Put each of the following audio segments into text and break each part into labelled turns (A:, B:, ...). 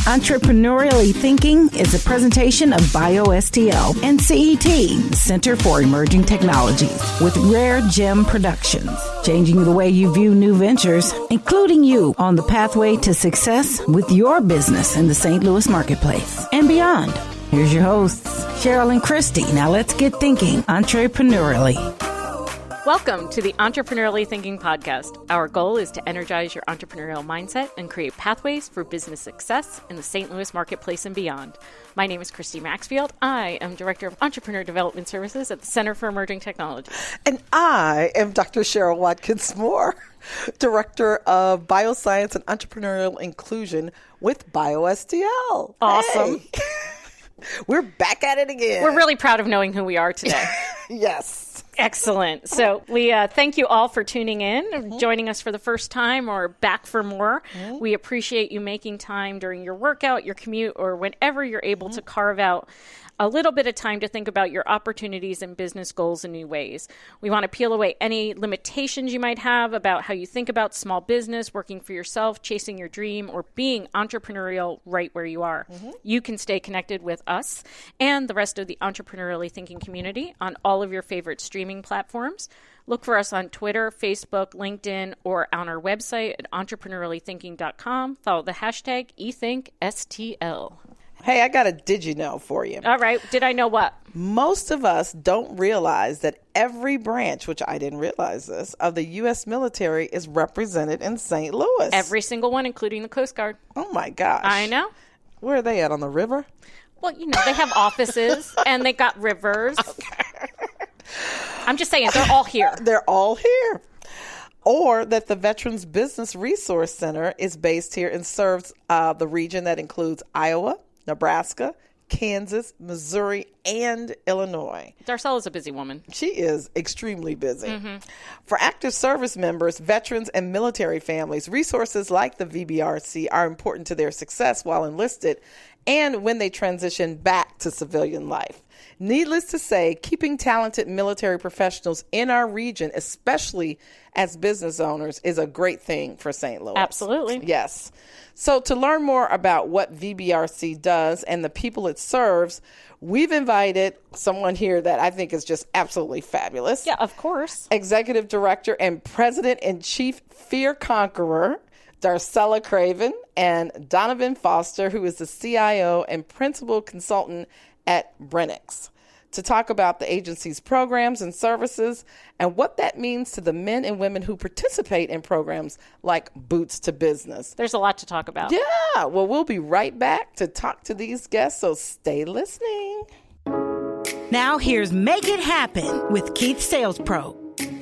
A: Entrepreneurially Thinking is a presentation of BioSTL and CET, Center for Emerging Technologies, with Rare Gem Productions, changing the way you view new ventures, including you on the pathway to success with your business in the St. Louis marketplace and beyond. Here's your hosts, Cheryl and Christy. Now let's get thinking entrepreneurially.
B: Welcome to the Entrepreneurially Thinking podcast. Our goal is to energize your entrepreneurial mindset and create pathways for business success in the St. Louis marketplace and beyond. My name is Christy Maxfield. I am Director of Entrepreneur Development Services at the Center for Emerging Technologies.
C: And I am Dr. Cheryl Watkins-Moore, Director of Bioscience and Entrepreneurial Inclusion with BioSTL.
B: Awesome.
C: Hey. We're back at it again.
B: We're really proud of knowing who we are today.
C: Yes.
B: Excellent. So we thank you all for tuning in, joining us for the first time or back for more. We appreciate you making time during your workout, your commute, or whenever you're able to carve out a little bit of time to think about your opportunities and business goals in new ways. We want to peel away any limitations you might have about how you think about small business, working for yourself, chasing your dream, or being entrepreneurial right where you are. You can stay connected with us and the rest of the Entrepreneurially Thinking community on all of your favorite streaming platforms. Look for us on Twitter, Facebook, LinkedIn, or on our website at entrepreneuriallythinking.com. Follow the hashtag EThinkSTL.
C: Hey, I got a did you know for you.
B: All right. Did I know what?
C: Most of us don't realize that every branch, which I didn't realize this, of the U.S. military is represented in St. Louis.
B: Every single one, including the Coast Guard.
C: Oh, my gosh.
B: I know.
C: Where are they at, on the river?
B: Well, you know, they have offices and they got rivers. Okay. I'm just saying, they're all here.
C: They're all here. Or that the Veterans Business Resource Center is based here and serves the region that includes Iowa, Nebraska, Kansas, Missouri, and Illinois.
B: Darcel is a busy woman.
C: She is extremely busy. For active service members, veterans, and military families, resources like the VBRC are important to their success while enlisted and when they transition back to civilian life. Needless to say, keeping talented military professionals in our region, especially as business owners, is a great thing for St. Louis.
B: Absolutely.
C: Yes. So to learn more about what VBRC does and the people it serves, we've invited someone here that I think is just absolutely fabulous.
B: Yeah, of course.
C: Executive Director and President-in-Chief Fear Conqueror, Darcella Craven, and Donovan Foster, who is the CIO and Principal Consultant at Brenix, to talk about the agency's programs and services and what that means to the men and women who participate in programs like Boots to Business.
B: There's a lot to talk about.
C: Yeah, well, we'll be right back to talk to these guests, so stay listening.
A: Now here's Make It Happen with Keith Sales Pro.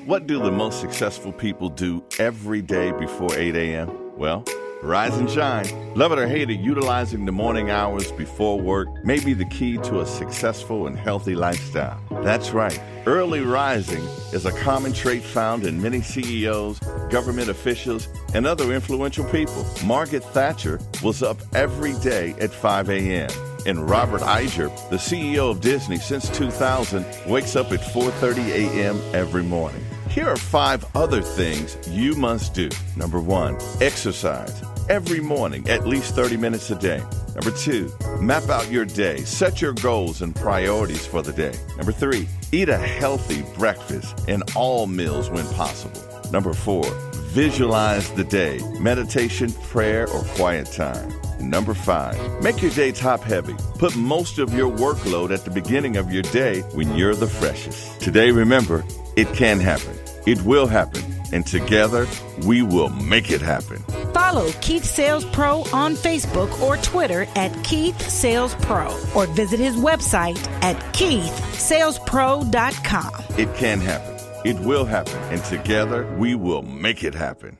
D: What do the most successful people do every day before 8 a.m.? Well, rise and shine. Love it or hate it, utilizing the morning hours before work may be the key to a successful and healthy lifestyle. That's right. Early rising is a common trait found in many CEOs, government officials, and other influential people. Margaret Thatcher was up every day at 5 a.m. And Robert Iger, the CEO of Disney since 2000, wakes up at 4:30 a.m. every morning. Here are 5 other things you must do. Number 1, exercise. Every morning, at least 30 minutes a day. Number 2, map out your day. Set your goals and priorities for the day. Number 3, eat a healthy breakfast and all meals when possible. Number 4, visualize the day. Meditation, prayer, or quiet time. And number 5, make your day top heavy. Put most of your workload at the beginning of your day when you're the freshest. Today, remember, it can happen. It will happen. And together, we will make it happen.
A: Follow Keith Sales Pro on Facebook or Twitter at Keith Sales Pro, or visit his website at keithsalespro.com.
D: It can happen. It will happen. And together, we will make it happen.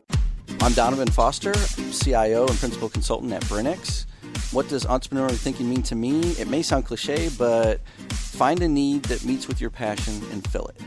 E: I'm Donovan Foster, CIO and Principal Consultant at Brenix. What does entrepreneurial thinking mean to me? It may sound cliche, but find a need that meets with your passion and fill it.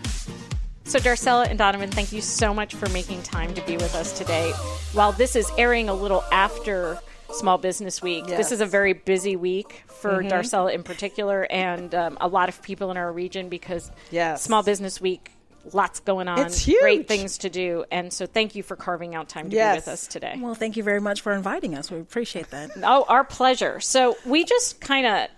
B: So Darcella and Donovan, thank you so much for making time to be with us today. While this is airing a little after Small Business Week, This is a very busy week for Darcella in particular, and a lot of people in our region, because Small Business Week lots going on,
C: It's huge.
B: great things to do. And so thank you for carving out time to be with us today.
F: Well, thank you very much for inviting us. We appreciate that.
B: Oh, our pleasure. So we just kind of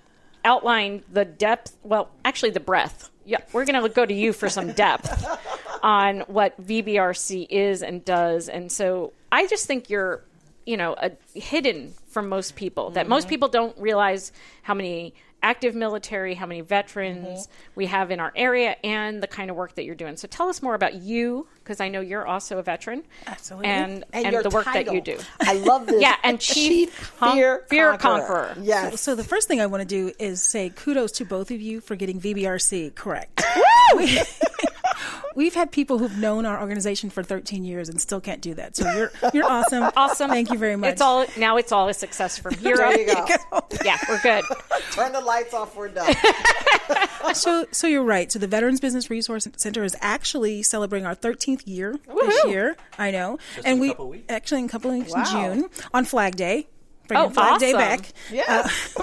B: outlined the depth, well, actually the breadth. Yeah, we're going to go to you for some depth on what VBRC is and does. And so I just think you're, hidden from most people, that most people don't realize how many active military, how many veterans we have in our area, and the kind of work that you're doing. So tell us more about you, because I know you're also a veteran.
F: Absolutely.
B: And
C: your
B: the work
C: title.
B: that you do.
C: I love this.
B: Yeah, and Chief Fear Conqueror.
C: Yes.
F: So the first thing I want to do is say kudos to both of you for getting VBRC correct. We've had people who've known our organization for 13 years and still can't do that. So you're awesome.
B: Awesome.
F: Thank you very much.
B: It's all a success from here.
C: There you go.
B: Yeah, we're good.
C: Turn the lights off. We're done.
F: So you're right. So the Veterans Business Resource Center is actually celebrating our 13th year this year. I know.
E: Just
F: and
E: in a
F: we
E: couple weeks.
F: actually in a couple of weeks in
C: Wow.
F: June on Flag Day. Bringing Flag Day
B: awesome.
F: back.
C: Yes.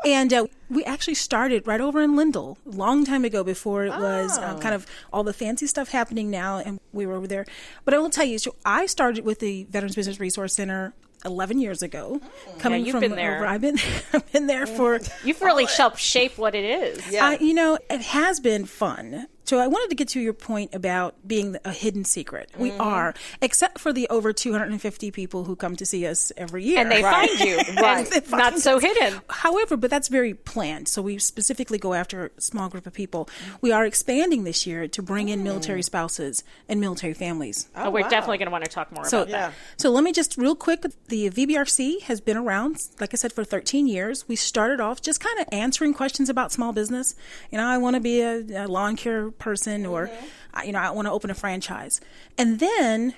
F: And we actually started right over in Lindell a long time ago before it was kind of all the fancy stuff happening now, and we were over there. But I will tell you, so I started with the Veterans Business Resource Center 11 years ago. Coming
B: you've
F: from
B: been there.
F: I've been there for...
B: You've really helped shape what it is.
C: Yeah.
F: It has been fun. So I wanted to get to your point about being a hidden secret. We are, except for the over 250 people who come to see us every year.
B: And they find you.
C: Right.
B: And not so hidden.
F: However, but that's very planned. So we specifically go after a small group of people. We are expanding this year to bring in military spouses and military families.
B: Oh, we're definitely going to want to talk more about that.
F: So let me just real quick, the VBRC has been around, like I said, for 13 years. We started off just kind of answering questions about small business. I want to be a lawn care person, or I want to open a franchise. And then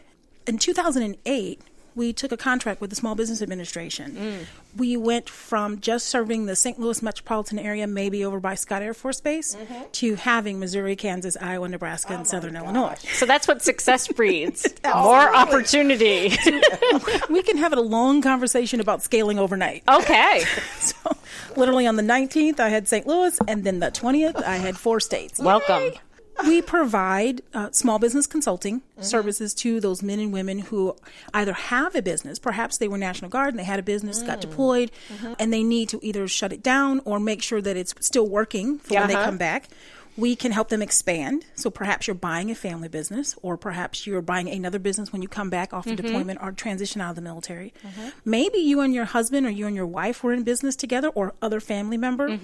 F: in 2008, we took a contract with the Small Business Administration. We went from just serving the St. Louis metropolitan area, maybe over by Scott Air Force Base, to having Missouri, Kansas, Iowa, Nebraska, and Southern Illinois.
B: So that's what success breeds. More opportunity.
F: We can have a long conversation about scaling overnight.
B: Okay.
F: So literally on the 19th, I had St. Louis, and then the 20th, I had 4 states.
B: Welcome.
F: We provide small business consulting services to those men and women who either have a business, perhaps they were National Guard and they had a business, got deployed, and they need to either shut it down or make sure that it's still working for when they come back. We can help them expand. So perhaps you're buying a family business, or perhaps you're buying another business when you come back off of deployment or transition out of the military. Maybe you and your husband or you and your wife were in business together, or other family member.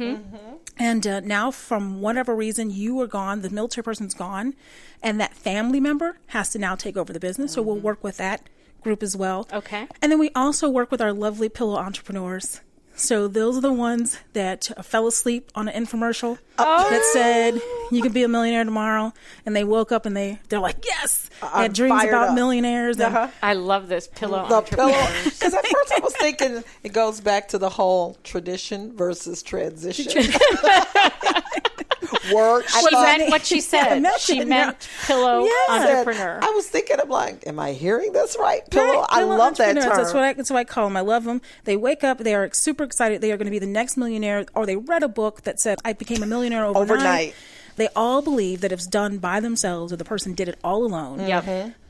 F: And now, from whatever reason, you are gone, the military person's gone, and that family member has to now take over the business. So we'll work with that group as well.
B: Okay.
F: And then we also work with our lovely pillow entrepreneurs. So those are the ones that fell asleep on an infomercial that said, you can be a millionaire tomorrow. And they woke up and they're like, yes, they had dreams about millionaires. And
B: I love this pillow
C: The pillow.
B: entrepreneurs.
C: Because at first I was thinking it goes back to the whole tradition versus transition. Work.
B: She meant what she said. She meant pillow entrepreneur.
C: I was thinking, I'm like, am I hearing this right? Pillow. I
F: Pillow
C: love that term.
F: entrepreneurs. That's what I call them. I love them. They wake up, they are super excited. They are going to be the next millionaire, or they read a book that said, I became a millionaire overnight. They all believe that it's done by themselves, or the person did it all alone.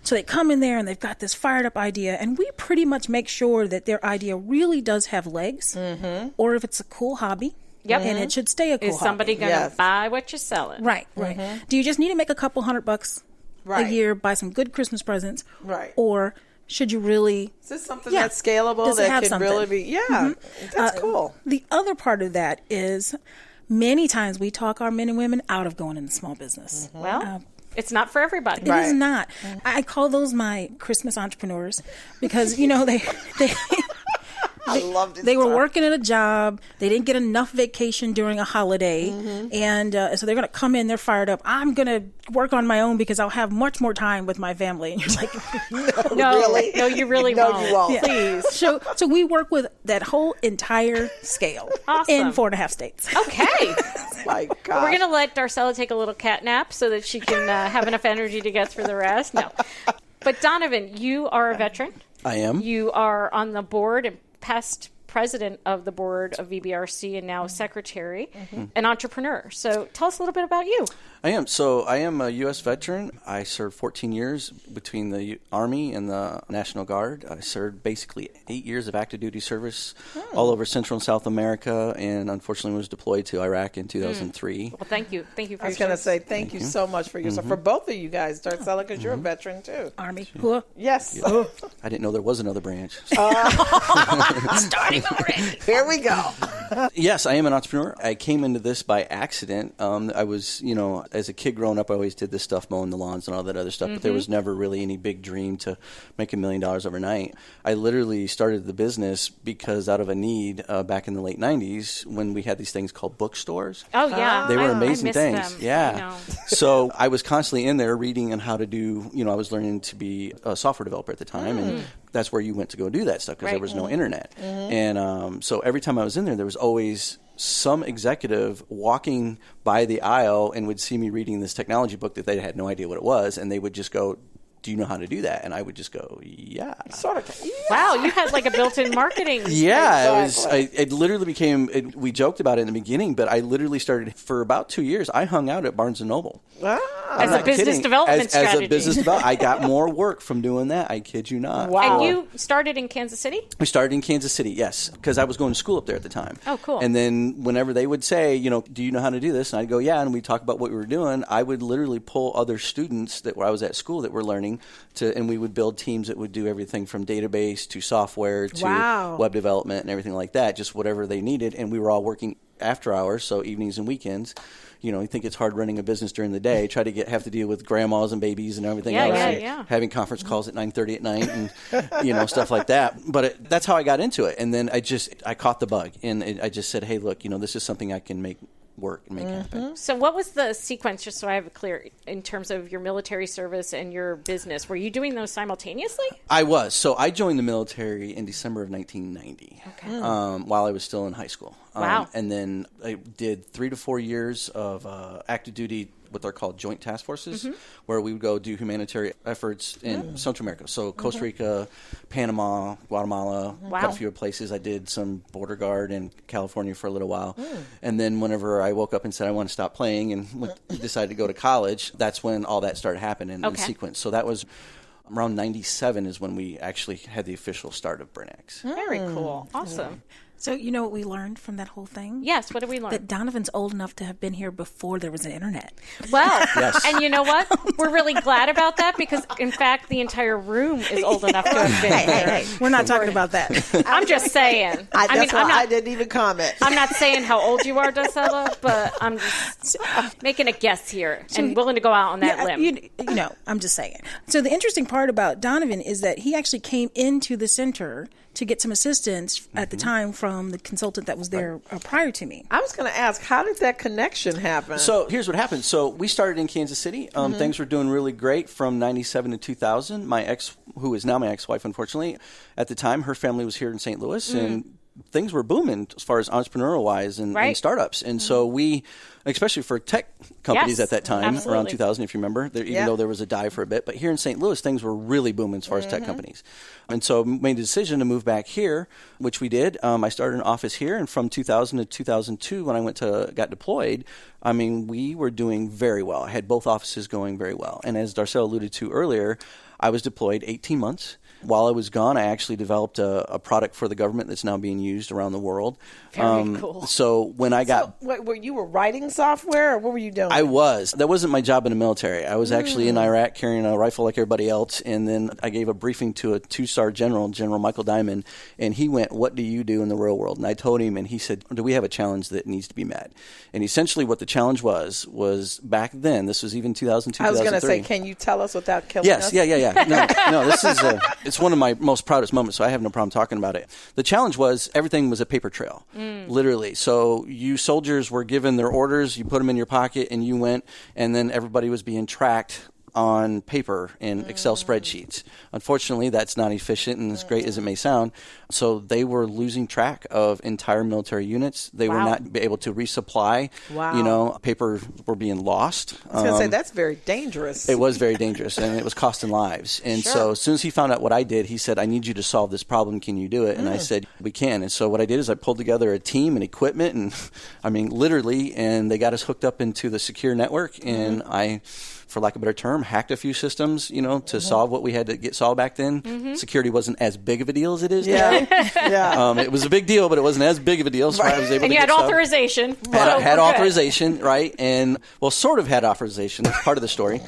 F: So they come in there and they've got this fired up idea, and we pretty much make sure that their idea really does have legs, or if it's a cool hobby. And it should stay a cool
B: Is somebody
F: hobby.
B: going to buy what you're selling?
F: Right. Do you just need to make a couple $100 a year, buy some good Christmas presents? Or should you really...
C: Is this something that's scalable,
F: Does it
C: that
F: have
C: can
F: something?
C: really be... that's cool.
F: The other part of that is many times we talk our men and women out of going into small business.
B: Well, it's not for everybody.
F: It is not. I call those my Christmas entrepreneurs, because, they
C: I loved it.
F: They were working at a job. They didn't get enough vacation during a holiday. And so they're going to come in, they're fired up. I'm going to work on my own because I'll have much more time with my family. And you're like,
B: No, you really won't.
C: You won't.
B: Please.
F: So we work with that whole entire scale in 4.5 states.
B: Okay.
C: My God.
B: We're going to let Darcella take a little cat nap so that she can have enough energy to get through the rest. No. But Donovan, you are a veteran.
E: I am.
B: You are on the board and past president of the board of VBRC and now secretary, an entrepreneur. So tell us a little bit about you.
E: I am. So I am a U.S. veteran. I served 14 years between the Army and the National Guard. I served basically 8 years of active duty service all over Central and South America, and unfortunately was deployed to Iraq in 2003.
B: Well, thank you. Thank you for
C: I was going to say thank you so much for your for both of you guys, Darcella, because you're a veteran too.
F: Army.
C: Yes.
E: I didn't know there was another branch.
B: starting already.
C: Here we go.
E: Yes, I am an entrepreneur. I came into this by accident. I was, as a kid growing up, I always did this stuff, mowing the lawns and all that other stuff, but there was never really any big dream to make $1 million overnight. I literally started the business because out of a need back in the late 90s when we had these things called bookstores.
B: Oh, yeah.
E: They were
B: I
E: amazing
B: miss
E: things.
B: them.
E: Yeah. So I was constantly in there reading on how to do, I was learning to be a software developer at the time, and that's where you went to go do that stuff because there was no internet. And so every time I was in there was always some executive walking by the aisle and would see me reading this technology book that they had no idea what it was, and they would just go, "Do you know how to do that?" And I would just go, "Yeah."
C: Sort of. Yeah.
B: Wow, you had like a built-in marketing.
E: Yeah,
C: Exactly.
E: it literally became, we joked about it in the beginning, but I literally started, for about 2 years, I hung out at Barnes & Noble.
C: Wow.
B: As a business development strategy.
E: As a business development, I got more work from doing that. I kid you not.
C: Wow.
B: And you started in Kansas City?
E: We started in Kansas City, yes, because I was going to school up there at the time.
B: Oh, cool.
E: And then whenever they would say, do you know how to do this? And I'd go, yeah, and we'd talk about what we were doing. I would literally pull other students that where I was at school that were learning and we would build teams that would do everything from database to software to web development and everything like that, just whatever they needed. And we were all working after hours, so evenings and weekends. You think it's hard running a business during the day. Try to have to deal with grandmas and babies and everything else.
B: Yeah.
E: Having conference calls at 9:30 at night and stuff like that. But that's how I got into it. And then I caught the bug, and I just said, hey, look, this is something I can make work and make happen.
B: So what was the sequence, just so I have it clear, in terms of your military service and your business? Were you doing those simultaneously?
E: I was. So I joined the military in December of 1990 while I was still in high school.
B: Wow.
E: And then I did 3 to 4 years of active duty, what they're called joint task forces, where we would go do humanitarian efforts in Central America. So Costa Rica, Panama, Guatemala, quite a few places. I did some border guard in California for a little while. And then whenever I woke up and said I want to stop playing and decided to go to college, that's when all that started happening in sequence. So that was around 97 is when we actually had the official start of BRINX.
B: Very cool. Awesome.
F: So you know what we learned from that whole thing?
B: Yes, what did we learn?
F: That Donovan's old enough to have been here before there was an internet.
B: Well,
E: Yes.
B: and you know what? We're really glad about that because, in fact, the entire room is old enough to have been here.
F: Hey, we're not talking about that.
B: I'm just saying.
C: I didn't even comment.
B: I'm not saying how old you are, Darcella, but I'm just making a guess here and willing to go out on that limb.
F: I'm just saying. So the interesting part about Donovan is that he actually came into the center to get some assistance at the time from the consultant that was there prior to me.
C: I was going to ask, how did that connection happen?
E: So here's what happened. So we started in Kansas City. Things were doing really great from 97 to 2000. My ex, who is now my ex-wife, unfortunately, at the time, her family was here in St. Louis, and things were booming as far as entrepreneurial-wise and startups. And so we, especially for tech companies at that time, around 2000, if you remember, even though there was a dive for a bit, but here in St. Louis, things were really booming as far as tech companies. And so made the decision to move back here, which we did. I started an office here, and from 2000 to 2002, when I got deployed, we were doing very well. I had both offices going very well. And as Darcella alluded to earlier, I was deployed 18 months. While I was gone, I actually developed a product for the government that's now being used around the world.
B: Very cool.
E: So when I got...
C: you were writing software, or what were you doing?
E: I was. That wasn't my job in the military. I was actually in Iraq carrying a rifle like everybody else, and then I gave a briefing to a 2-star general, General Michael Diamond, and he went, "What do you do in the real world?" And I told him, and he said, "Do we have a challenge that needs to be met?" And essentially what the challenge was back then, this was even 2002, 2003. I was going to say,
C: can you tell us without killing us?
E: Yes, yeah. No, this is... It's one of my most proudest moments, so I have no problem talking about it. The challenge was everything was a paper trail, literally. So you soldiers were given their orders, you put them in your pocket, and you went, and then everybody was being tracked on paper in Excel spreadsheets. Unfortunately, that's not efficient and as great as it may sound. So they were losing track of entire military units. They were not able to resupply.
C: Wow.
E: You know, paper were being lost.
C: I was going to say, that's very dangerous.
E: It was very dangerous, and it was costing lives. And so as soon as he found out what I did, he said, I need you to solve this problem. Can you do it? And I said, we can. And so what I did is I pulled together a team and equipment, and I mean, literally, and they got us hooked up into the secure network, and I, for lack of a better term, hacked a few systems, you know, to solve what we had to get solved back then. Security wasn't as big of a deal as it is today. It was a big deal, but it wasn't as big of a deal. So I was able
B: and
E: to
B: you
E: get
B: had authorization.
E: had authorization, right? And, well, sort of had authorization. That's part of the story.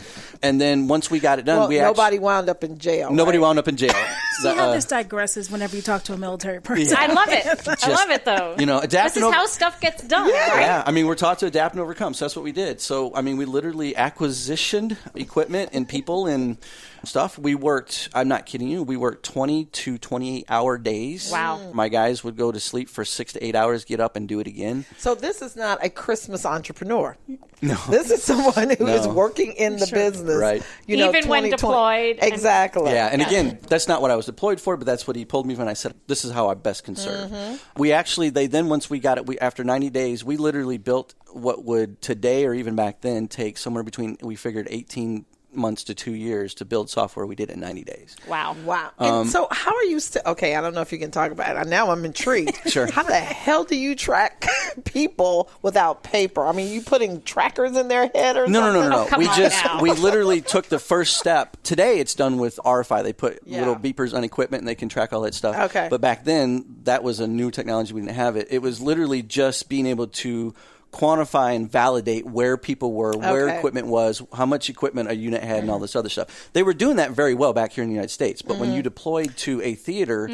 E: And then once we got it done,
C: nobody wound up in jail.
E: Nobody wound up in jail.
F: See how this digresses whenever you talk to a military person.
B: I love it. I love it, though.
E: You know, adapt.
B: This is how stuff gets done. Right?
E: Yeah, I mean, we're taught to adapt and overcome, so that's what we did. So, I mean, we literally acquisitioned equipment and people and stuff. We worked, I'm not kidding you, we worked 20 to 28-hour days.
B: Wow.
E: My guys would go to sleep for 6 to 8 hours, get up and do it again.
C: So this is not a Christmas entrepreneur.
E: No.
C: This is someone who is working in the business.
E: Right.
C: You know,
B: even when deployed.
C: Exactly.
E: Yeah, and again, that's not what I was deployed for, but that's what he told me when I said, this is how I best can serve. We actually, once we got it, after 90 days, we literally built what would today or even back then take somewhere between, we figured 18 months to 2 years to build software. We did it in 90 days.
C: Wow. And so how are you okay, I don't know if you can talk about it. Now I'm intrigued.
E: Sure. How
C: the hell do you track people without paper? I mean, you putting trackers in their head or something?
E: No.
B: Oh,
E: We literally took the first step. Today it's done with RFI. They put little beepers on equipment and they can track all that stuff.
C: Okay.
E: But back then, that was a new technology. We didn't have it. It was literally just being able to quantify and validate where people were, where equipment was, how much equipment a unit had, and all this other stuff. They were doing that very well back here in the United States, but when you deployed to a theater,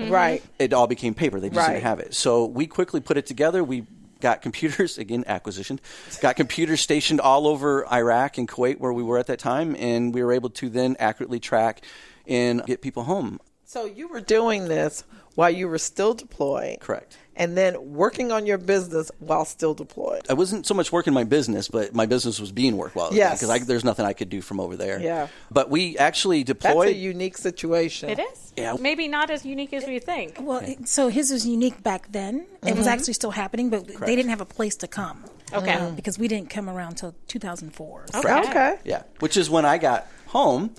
E: it all became paper. They just didn't have it. So we quickly put it together. We got computers, again, acquisition, got computers stationed all over Iraq and Kuwait where we were at that time, and we were able to then accurately track and get people home.
C: So you were doing this while you were still deployed.
E: Correct.
C: And then working on your business while still deployed.
E: I wasn't so much working my business, but my business was being worked while I was there, because there's nothing I could do from over there.
C: Yeah.
E: But we actually deployed.
C: That's a unique situation.
B: It is.
E: Yeah.
B: Maybe not as unique as we think.
F: Well, so his was unique back then. It was actually still happening, but they didn't have a place to come.
B: Okay.
F: Because we didn't come around till 2004. So.
C: Okay.
E: Yeah. Which is when I got home.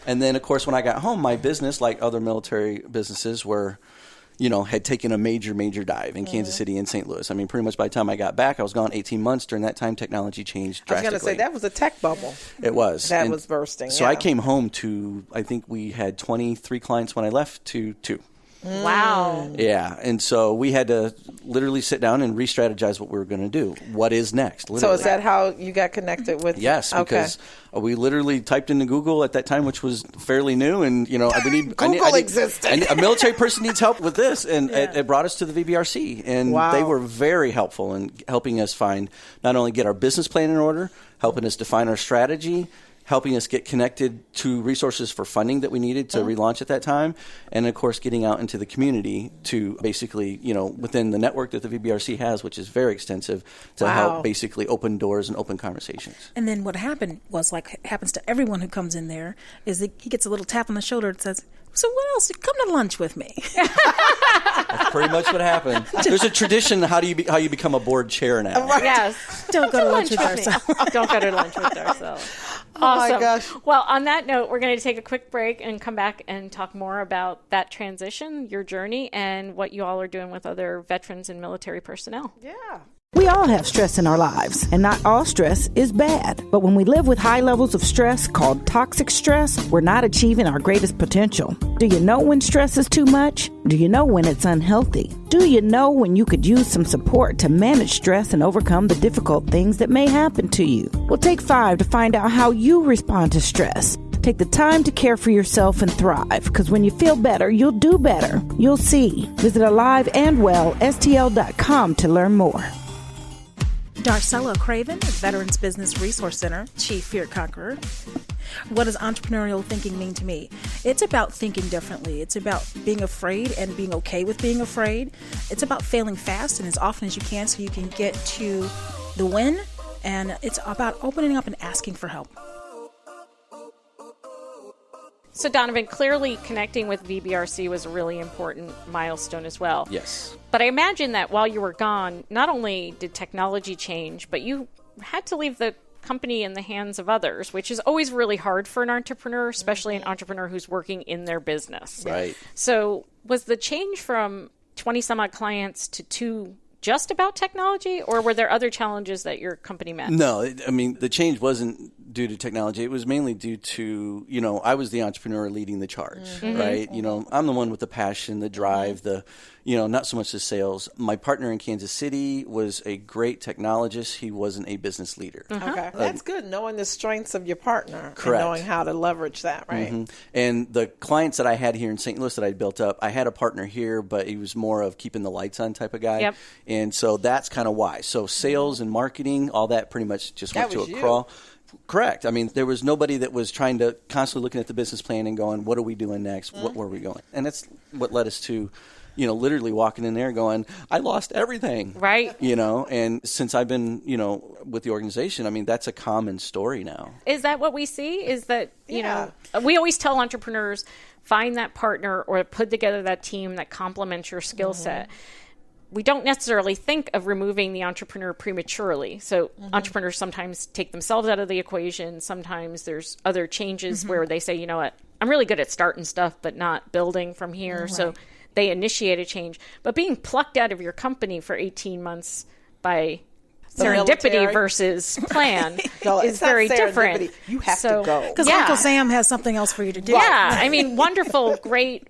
E: And then, of course, when I got home, my business, like other military businesses, had taken a major dive in Kansas City and St. Louis. I mean, pretty much by the time I got back, I was gone 18 months. During that time, technology changed drastically.
C: I was going to say, that was a tech bubble.
E: It was.
C: That was bursting.
E: So I came home to, I think we had 23 clients when I left to 2.
B: Wow.
E: Yeah. And so we had to literally sit down and re-strategize what we were going to do. What is next? Literally.
C: So is that how you got connected with?
E: Yes, because we literally typed into Google at that time, which was fairly new. And,
C: Google existed.
E: A military person needs help with this. And it brought us to the VBRC. And they were very helpful in helping us find, not only get our business plan in order, helping us define our strategy, helping us get connected to resources for funding that we needed to relaunch at that time, and, of course, getting out into the community to basically, within the network that the VBRC has, which is very extensive, to help basically open doors and open conversations.
F: And then what happened was, like happens to everyone who comes in there, is that he gets a little tap on the shoulder and says, so what else? Come to lunch with me.
E: That's pretty much what happened. There's a tradition how you become a board chair now.
C: Right.
B: Yes.
F: Don't go to lunch with ourselves.
B: Don't go to lunch with ourselves.
C: Oh my gosh.
B: Well, on that note, we're going to take a quick break and come back and talk more about that transition, your journey, and what you all are doing with other veterans and military personnel.
C: Yeah.
A: We all have stress in our lives, and not all stress is bad. But when we live with high levels of stress called toxic stress, we're not achieving our greatest potential. Do you know when stress is too much? Do you know when it's unhealthy? Do you know when you could use some support to manage stress and overcome the difficult things that may happen to you? Well, take 5 to find out how you respond to stress. Take the time to care for yourself and thrive, because when you feel better, you'll do better. You'll see. Visit AliveAndWellSTL.com to learn more.
F: Darcella Craven, Veterans Business Resource Center, Chief Fear Conqueror. What does entrepreneurial thinking mean to me? It's about thinking differently. It's about being afraid and being okay with being afraid. It's about failing fast and as often as you can so you can get to the win. And it's about opening up and asking for help.
B: So Donovan, clearly connecting with VBRC was a really important milestone as well.
E: Yes.
B: But I imagine that while you were gone, not only did technology change, but you had to leave the company in the hands of others, which is always really hard for an entrepreneur, especially an entrepreneur who's working in their business.
E: Right.
B: So was the change from 20 some odd clients to 2 just about technology, or were there other challenges that your company met?
E: No, I mean, the change wasn't due to technology. It was mainly due to, I was the entrepreneur leading the charge, right? I'm the one with the passion, the drive, not so much the sales. My partner in Kansas City was a great technologist. He wasn't a business leader.
C: Okay. That's good, knowing the strengths of your partner.
E: Correct.
C: And knowing how to leverage that, right?
E: And the clients that I had here in St. Louis that I built up, I had a partner here, but he was more of keeping the lights on type of guy.
B: Yep.
E: And so that's kind of why. So sales and marketing, all that pretty much just went to a crawl. Correct. I mean, there was nobody that was trying to constantly looking at the business plan and going, what are we doing next? Where are we going? And that's what led us to, literally walking in there going, I lost everything.
B: Right.
E: And since I've been, with the organization, I mean, that's a common story now.
B: Is that what we see? Is that, we always tell entrepreneurs, find that partner or put together that team that complements your skill set. We don't necessarily think of removing the entrepreneur prematurely. So entrepreneurs sometimes take themselves out of the equation. Sometimes there's other changes where they say, you know what, I'm really good at starting stuff, but not building from here. Right. So they initiate a change. But being plucked out of your company for 18 months by serendipity versus plan is very different.
C: You have to go.
F: Because Uncle Sam has something else for you to do.
B: Yeah. I mean, wonderful, great,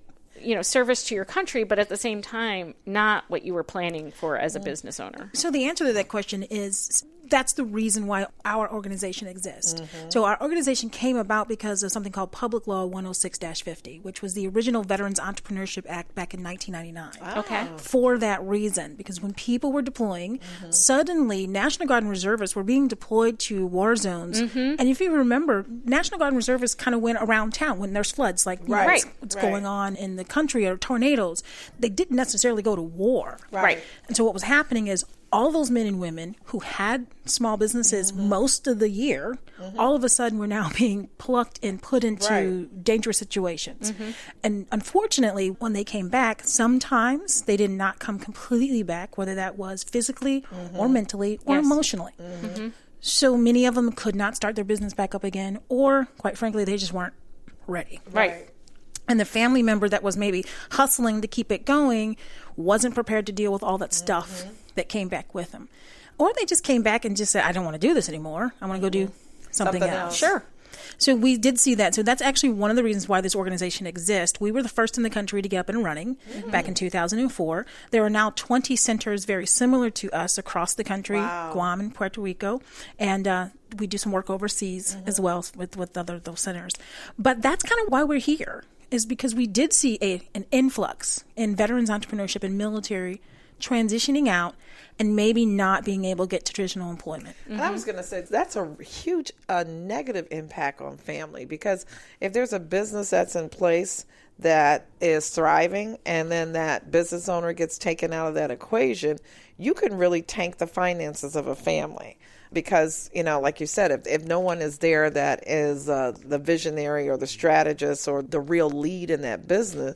B: service to your country, but at the same time, not what you were planning for as a business owner.
F: So the answer to that question is that's the reason why our organization exists. So our organization came about because of something called Public Law 106-50, which was the original Veterans Entrepreneurship Act back in 1999.
B: Okay.
F: For that reason, because when people were deploying, suddenly National Guard and Reservists were being deployed to war zones. And if you remember, National Guard and Reservists kind of went around town when there's floods, like what's going on in the country or tornadoes. They didn't necessarily go to war.
B: Right.
F: And so what was happening is all those men and women who had small businesses most of the year, all of a sudden were now being plucked and put into dangerous situations. And unfortunately, when they came back, sometimes they did not come completely back, whether that was physically or mentally or emotionally. So many of them could not start their business back up again, or quite frankly, they just weren't ready.
B: Right.
F: And the family member that was maybe hustling to keep it going wasn't prepared to deal with all that stuff that came back with them. Or they just came back and just said, I don't want to do this anymore. I want to go do something else.
B: Sure.
F: So we did see that. So that's actually one of the reasons why this organization exists. We were the first in the country to get up and running back in 2004. There are now 20 centers very similar to us across the country, Guam and Puerto Rico. And we do some work overseas as well with those centers. But that's kind of why we're here, is because we did see an influx in veterans entrepreneurship and military transitioning out and maybe not being able to get traditional employment.
C: And I was going to say, that's a huge negative impact on family, because if there's a business that's in place that is thriving and then that business owner gets taken out of that equation, you can really tank the finances of a family. Because, like you said, if no one is there that is the visionary or the strategist or the real lead in that business,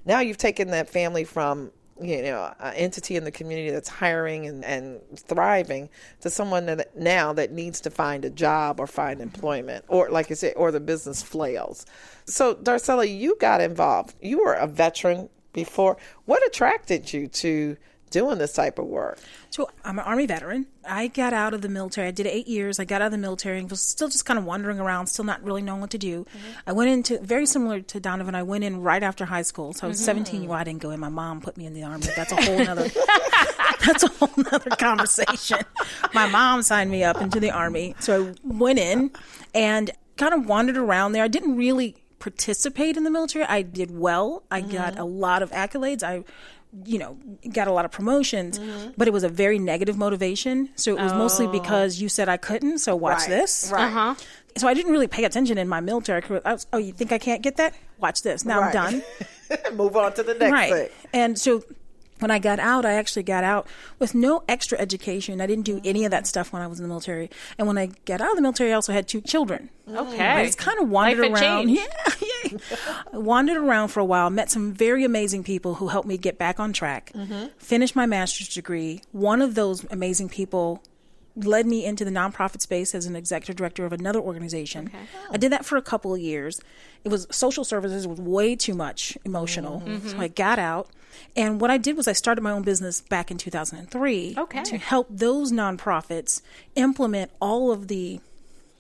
C: now you've taken that family from an entity in the community that's hiring and thriving to someone that needs to find a job or find employment, or like you said, or the business flails. So Darcella, you got involved. You were a veteran before. What attracted you to doing this type of work?
F: So I'm an Army veteran. I got out of the military. I did 8 years. I got out of the military and was still just kind of wandering around, still not really knowing what to do. I went into, very similar to Donovan, I went in right after high school. So I was 17. Well, I didn't go in. My mom put me in the Army. That's a whole nother, conversation. My mom signed me up into the Army. So I went in and kind of wandered around there. I didn't really participate in the military. I did well. I got a lot of accolades. I got a lot of promotions, but it was a very negative motivation. So it was mostly because you said I couldn't, so watch this.
C: Right.
F: So I didn't really pay attention in my military career. You think I can't get that? Watch this. Now I'm done.
C: Move on to the next thing.
F: And so When I got out, I actually got out with no extra education. I didn't do any of that stuff when I was in the military. And when I got out of the military, I also had 2 children.
B: Okay.
F: I just kind of wandered
B: Life had
F: around.
B: changed.
F: Yeah. I wandered around for a while, met some very amazing people who helped me get back on track, finished my master's degree. One of those amazing people led me into the nonprofit space as an executive director of another organization. Okay. I did that for a couple of years. It was social services, was way too much emotional. So I got out. And what I did was I started my own business back in 2003 to help those nonprofits implement all of the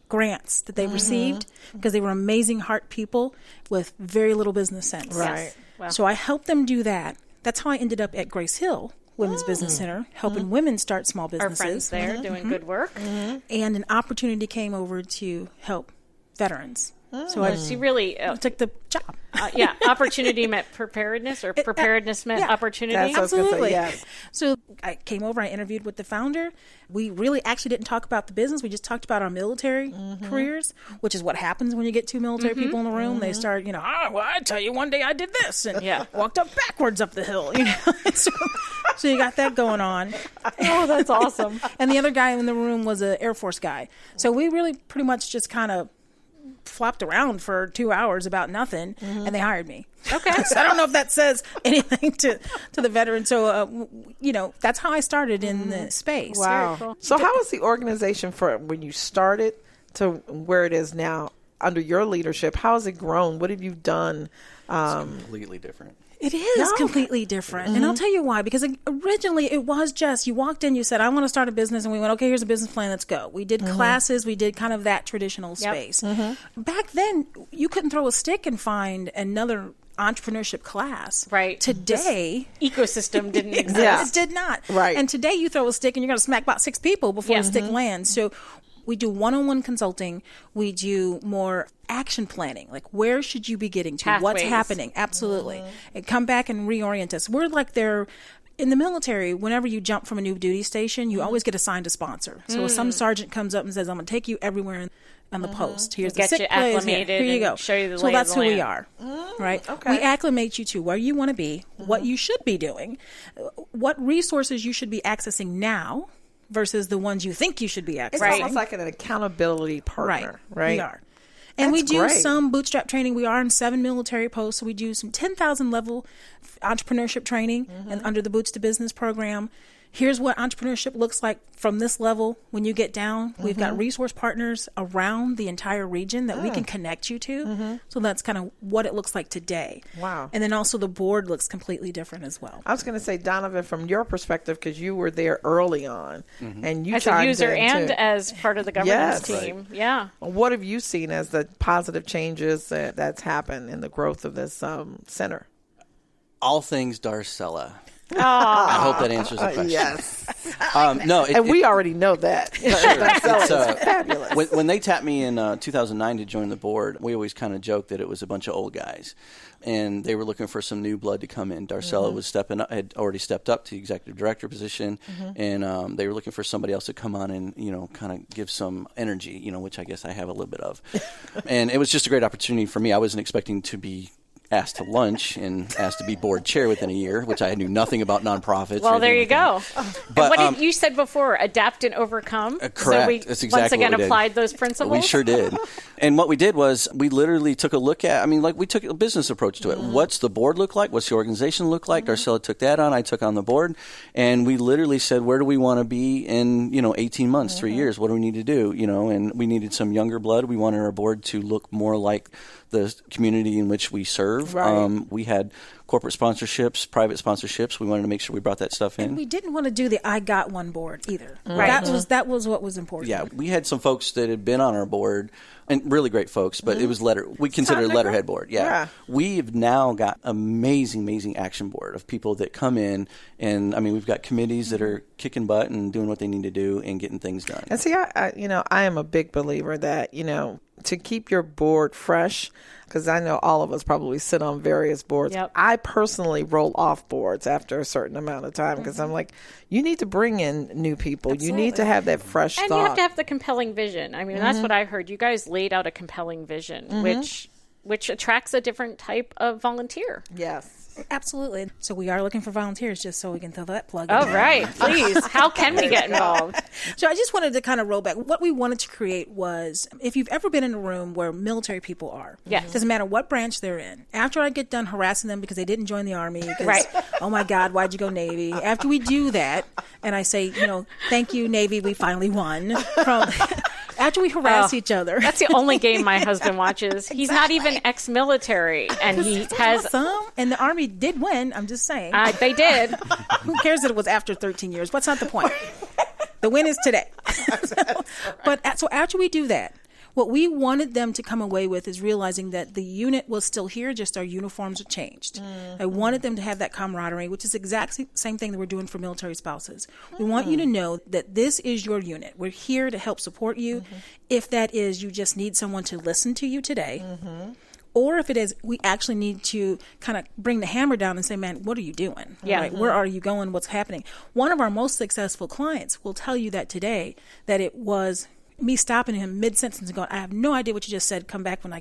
F: grants that they received, because they were amazing heart people with very little business sense.
C: Right.
B: Yes. Wow.
F: So I helped them do that. That's how I ended up at Grace Hill Women's Business Center, helping women start small
B: Our
F: businesses.
B: friends there doing good work.
F: And an opportunity came over to help veterans. So I
B: She really
F: took the job.
B: opportunity meant preparedness, or preparedness meant opportunity.
C: That's what I was gonna say,
F: Absolutely.
C: yes.
F: So I came over, I interviewed with the founder. We really actually didn't talk about the business. We just talked about our military careers, which is what happens when you get 2 military people in the room. They start, well, I tell you, one day I did this and walked up backwards up the hill. So you got that going on.
B: Oh, that's awesome.
F: And the other guy in the room was an Air Force guy. So we really pretty much just kind of flopped around for 2 hours about nothing, and they hired me.
B: Okay.
F: So I don't know if that says anything to the veterans. So, that's how I started in the space.
C: Wow.
B: Cool.
C: So how was the organization from when you started to where it is now under your leadership? How has it grown? What have you done?
E: Completely different.
F: It is completely different. And I'll tell you why. Because originally it was just, you walked in, you said, I want to start a business. And we went, okay, here's a business plan. Let's go. We did classes. We did kind of that traditional space. Back then, you couldn't throw a stick and find another entrepreneurship class.
B: Right.
F: Today,
B: Ecosystem didn't exist.
F: it did not.
C: Right.
F: And today you throw a stick and you're going to smack about 6 people before the stick lands. So we do one-on-one consulting. We do more action planning. Like, where should you be getting to? What's
B: Pathways.
F: happening? Absolutely. And come back and reorient us. We're like in the military, whenever you jump from a new duty station, you always get assigned a sponsor. So if some sergeant comes up and says, I'm going to take you everywhere on the post. Here's
B: Get
F: the sick
B: you
F: place.
B: acclimated
F: Here you go.
B: and show you the
F: so
B: lay of
F: that's
B: the
F: who we
B: land.
F: are. Right?
C: Okay.
F: We acclimate you to where you want to be, what you should be doing, what resources you should be accessing now versus the ones you think you should be accessing.
C: It's almost like an accountability partner, right?
F: We are. And
C: That's
F: we do
C: great.
F: some bootstrap training. We are in 7 military posts, so we do some 10,000 level entrepreneurship training and under the Boots to Business program. Here's what entrepreneurship looks like from this level when you get down. We've got resource partners around the entire region that we can connect you to. So that's kind of what it looks like today.
C: Wow.
F: And then also the board looks completely different as well.
C: I was going to say, Donovan, from your perspective, because you were there early on, and you
B: As a
C: chimed
B: user
C: in,
B: and
C: too.
B: as part of the governance
C: Yes.
B: team. Yeah.
C: What have you seen as the positive changes that's happened in the growth of this center?
E: All things Darcella. I hope that answers the question.
C: Yes.
E: No,
C: We already know that. That's
E: it's,
C: fabulous.
E: when they tapped me in 2009 to join the board, we always kind of joked that it was a bunch of old guys, and they were looking for some new blood to come in. Darcella was had already stepped up to the executive director position, and they were looking for somebody else to come on and kind of give some energy, which I guess I have a little bit of. And it was just a great opportunity for me. I wasn't expecting to be asked to lunch and asked to be board chair within a year, which I knew nothing about nonprofits.
B: Well, there you go.
E: But
B: what did you said before? Adapt and overcome.
E: Correct.
B: So we
E: That's exactly
B: once again
E: what we did.
B: applied those principles.
E: We sure did. And what we did was we literally took a look at, we took a business approach to it. What's the board look like? What's the organization look like? Darcella took that on. I took on the board. And we literally said, where do we want to be in, 18 months, 3 years? What do we need to do? And we needed some younger blood. We wanted our board to look more like the community in which we serve.
C: Right.
E: We had corporate sponsorships, private sponsorships. We wanted to make sure we brought that stuff in.
F: And we didn't want to do the I got one board either.
B: Right.
F: That was what was important.
E: Yeah, we had some folks that had been on our board, and really great folks, but it was we consider it a letterhead board. Yeah. We've now got amazing action board of people that come in, and we've got committees that are kicking butt and doing what they need to do and getting things done.
C: And see, I am a big believer that, to keep your board fresh, because I know all of us probably sit on various boards.
B: Yep.
C: I personally roll off boards after a certain amount of time because I'm like, you need to bring in new people.
F: Absolutely.
C: You need to have that fresh
B: And
C: thought.
B: you have to have the compelling vision. That's what I heard. You guys laid out a compelling vision, which attracts a different type of volunteer.
C: Yes.
F: Absolutely. So we are looking for volunteers, just so we can throw that plug.
B: Oh, right. Please. How can we get involved?
F: So I just wanted to kind of roll back. What we wanted to create was, if you've ever been in a room where military people are,
B: Yes.
F: doesn't matter what branch they're in, after I get done harassing them because they didn't join the Army, because,
B: Right.
F: oh my God, why'd you go Navy? After we do that, and I say, thank you, Navy, we finally won. After we harass each other.
B: That's the only game my husband watches. He's not even ex-military, and he has.
F: Awesome. And the Army did win, I'm just saying.
B: They did.
F: Who cares that it was after 13 years? What's not the point? The win is today. But so after we do that, what we wanted them to come away with is realizing that the unit was still here, just our uniforms are changed. I wanted them to have that camaraderie, which is exactly the same thing that we're doing for military spouses. We want you to know that this is your unit. We're here to help support you. If that is, you just need someone to listen to you today. Or if it is, we actually need to kind of bring the hammer down and say, man, what are you doing?
B: Yeah.
F: Right? Where are you going? What's happening? One of our most successful clients will tell you that today, that it was me stopping him mid-sentence and going, I have no idea what you just said. Come back when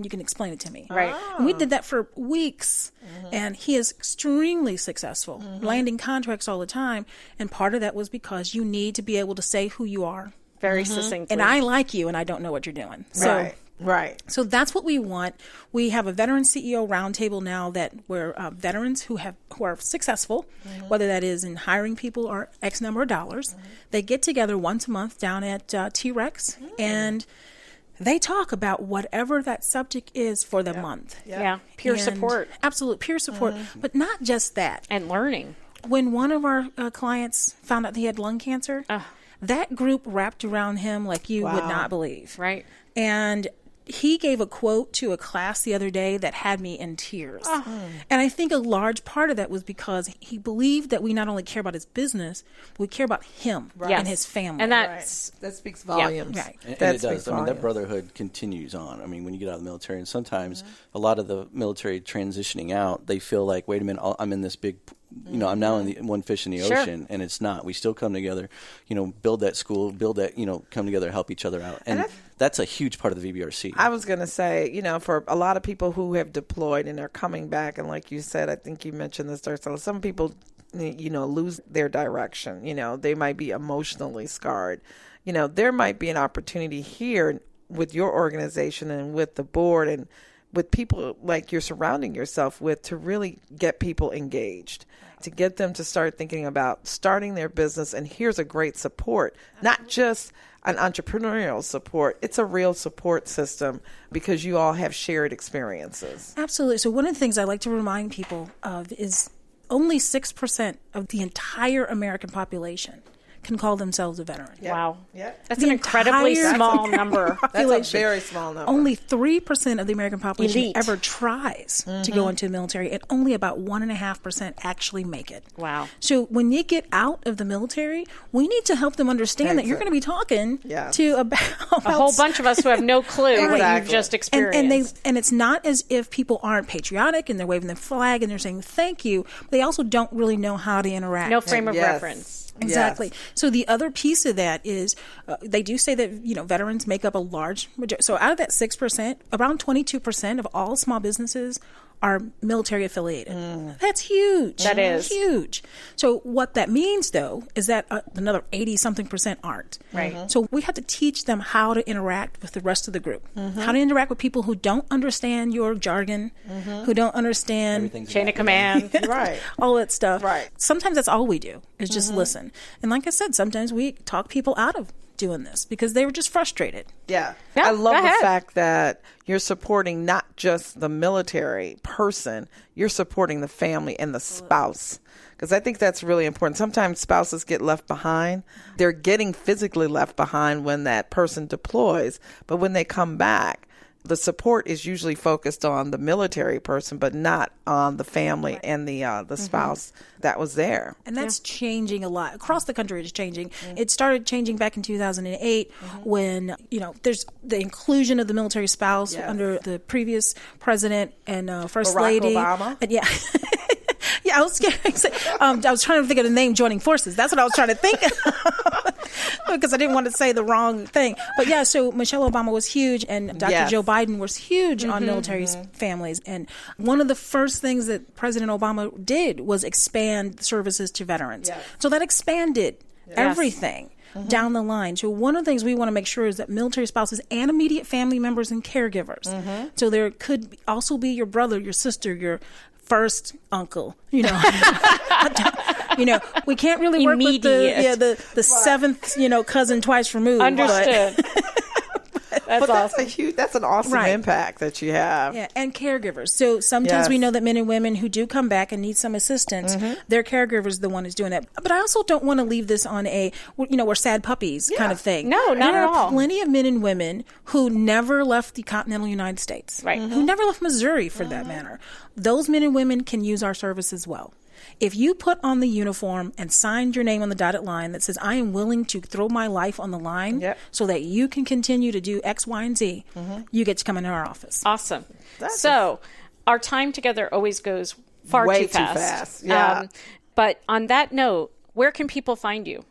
F: you can explain it to me.
B: Right.
F: And we did that for weeks, and he is extremely successful, landing contracts all the time. And part of that was because you need to be able to say who you are.
B: Very succinctly.
F: And I like you, and I don't know what you're doing. So,
C: Right.
F: So that's what we want. We have a Veterans CEO Roundtable now that where veterans who are successful, whether that is in hiring people or X number of dollars, they get together once a month down at T-Rex, and they talk about whatever that subject is for the month.
B: Yeah. Peer
F: And
B: support.
F: Absolute peer support. But not just that.
B: And learning.
F: When one of our clients found out he had lung cancer, that group wrapped around him like you would not believe.
B: Right.
F: And he gave a quote to a class the other day that had me in tears. And I think a large part of that was because he believed that we not only care about his business, but we care about him and his family.
B: And that's
C: That speaks volumes.
F: Right.
E: And
C: That
E: it
C: speaks
E: does. I mean, that
C: volumes.
E: brotherhood continues on. I mean, when you get out of the military, and sometimes a lot of the military transitioning out, they feel like, wait a minute, I'm in this big, I'm now in the one fish in the ocean, and it's not. We still come together, build that school, build that, come together, help each other out. And that's a huge part of the VBRC.
C: I was going to say, for a lot of people who have deployed and are coming back, and like you said, I think you mentioned this, Ursula, some people, lose their direction. They might be emotionally scarred. There might be an opportunity here with your organization and with the board and with people like you're surrounding yourself with to really get people engaged, to get them to start thinking about starting their business. And here's a great support, not just an entrepreneurial support. It's a real support system because you all have shared experiences.
F: Absolutely. So one of the things I like to remind people of is only 6% of the entire American population can call themselves a veteran.
B: wow.
C: Yeah.
B: That's
F: The
B: an incredibly
F: entire
B: small number.
C: That's a very small number.
F: Only 3% of the American population
B: Elite.
F: ever tries to go into the military, and only about 1.5% actually make it.
B: Wow.
F: So when you get out of the military, we need to help them understand that you're going to be talking to about
B: A whole bunch of us who have no clue what you've just experienced.
F: and it's not as if people aren't patriotic and they're waving the flag and they're saying thank you, but they also don't really know how to interact.
B: No frame of
C: Yes.
B: reference.
F: Exactly.
C: Yes.
F: So the other piece of that is they do say that veterans make up a large majority. So out of that 6%, around 22% of all small businesses are military affiliated. That's huge.
B: That is.
F: huge. So what that means, though, is that another 80-something% aren't.
B: Right.
F: So we have to teach them how to interact with the rest of the group, how to interact with people who don't understand your jargon, who don't understand
B: Chain of command.
C: Right.
F: all that stuff.
C: Right.
F: Sometimes that's all we do is just listen. And like I said, sometimes we talk people out of doing this because they were just frustrated.
C: Yeah.
B: Yeah,
C: I love
B: go
C: the
B: ahead.
C: fact that you're supporting not just the military person, you're supporting the family and the spouse. Because I think that's really important. Sometimes spouses get left behind. They're getting physically left behind when that person deploys. But when they come back, the support is usually focused on the military person, but not on the family and the spouse that was there.
F: And that's changing a lot. Across the country, it's changing. It started changing back in 2008 when, there's the inclusion of the military spouse under the previous president and First
C: Barack
F: Lady.
C: Obama?
F: And yeah. I was scared. I was trying to think of the name Joining Forces. That's what I was trying to think of. because I didn't want to say the wrong thing. But yeah, so Michelle Obama was huge, and Dr.
C: Yes.
F: Joe Biden was huge on military families. And one of the first things that President Obama did was expand services to veterans.
C: Yes.
F: So that expanded everything down the line. So one of the things we want to make sure is that military spouses and immediate family members and caregivers. So there could also be your brother, your sister, your first uncle, you know. We can't really work with the seventh, cousin twice removed.
B: Understood. That's awesome.
C: That's an awesome impact that you have.
F: Yeah, and caregivers. So sometimes we know that men and women who do come back and need some assistance, their caregiver is the one who's doing it. But I also don't want to leave this on a, we're sad puppies kind of thing.
B: No, not
F: there
B: at
F: are
B: all.
F: plenty of men and women who never left the continental United States,
B: Right.
F: who never left Missouri for that matter. Those men and women can use our service as well. If you put on the uniform and signed your name on the dotted line that says, I am willing to throw my life on the line so that you can continue to do X, Y, and Z, you get to come into our office.
B: Awesome. Our time together always goes far
C: Way
B: too fast.
C: Yeah.
B: But on that note, where can people find you?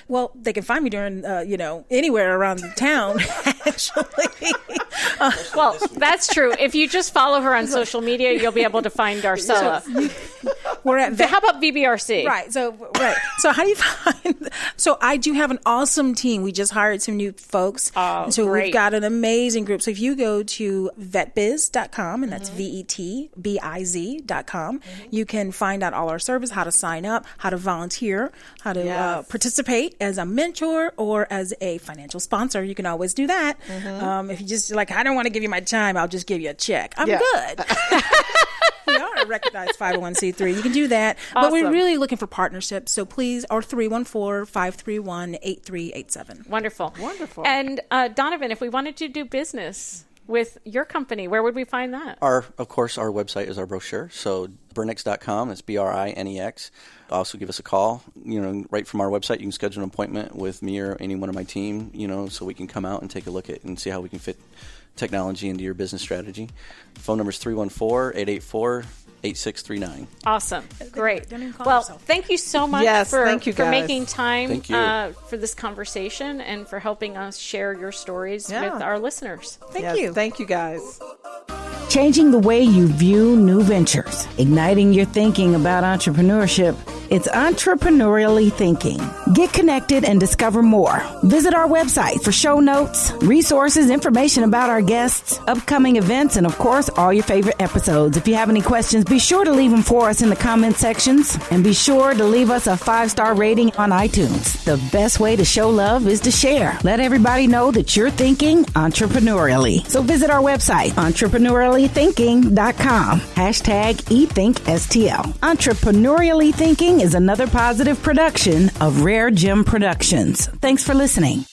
F: Well, they can find me during, anywhere around the town, actually.
B: Well, that's true. If you just follow her on social media, you'll be able to find Darcella.
F: We're at
B: How about VBRC?
F: Right. So how do you find? So I do have an awesome team. We just hired some new folks.
B: Oh,
F: so
B: great.
F: we've got an amazing group. So if you go to vetbiz.com, and that's VETBIZ.com, you can find out all our service, how to sign up, how to volunteer, how to participate as a mentor or as a financial sponsor. You can always do that. If you just like, I don't want to give you my time, I'll just give you a check. I'm good. We are a recognized 501c3. You can do that.
B: Awesome.
F: But we're really looking for partnerships. So please, or 314-531-8387.
B: Wonderful. And Donovan, if we wanted to do business with your company, where would we find that?
E: Of course, our website is our brochure. So Brinex.com, that's BRINEX. Also give us a call. Right from our website, you can schedule an appointment with me or any one of my team, so we can come out and take a look at and see how we can fit technology into your business strategy. Phone number is 314-884-8639.
B: Awesome. Great.
F: Don't even call
B: Well,
F: yourself.
B: thank you so much
C: thank you
B: for
C: guys.
B: making time
E: Thank you.
B: for this conversation and for helping us share your stories
C: Yeah.
B: with our listeners.
F: Thank you.
C: Thank you, guys.
A: Changing the way you view new ventures, igniting your thinking about entrepreneurship. It's Entrepreneurially Thinking. Get connected and discover more. Visit our website for show notes, resources, information about our guests, upcoming events, and of course, all your favorite episodes. If you have any questions, be sure to leave them for us in the comment sections, and be sure to leave us a 5-star rating on iTunes. The best way to show love is to share. Let everybody know that you're thinking entrepreneurially. So visit our website, entrepreneuriallythinking.com. #eThinkSTL. Entrepreneurially Thinking is another positive production of Rare Gem Productions. Thanks for listening.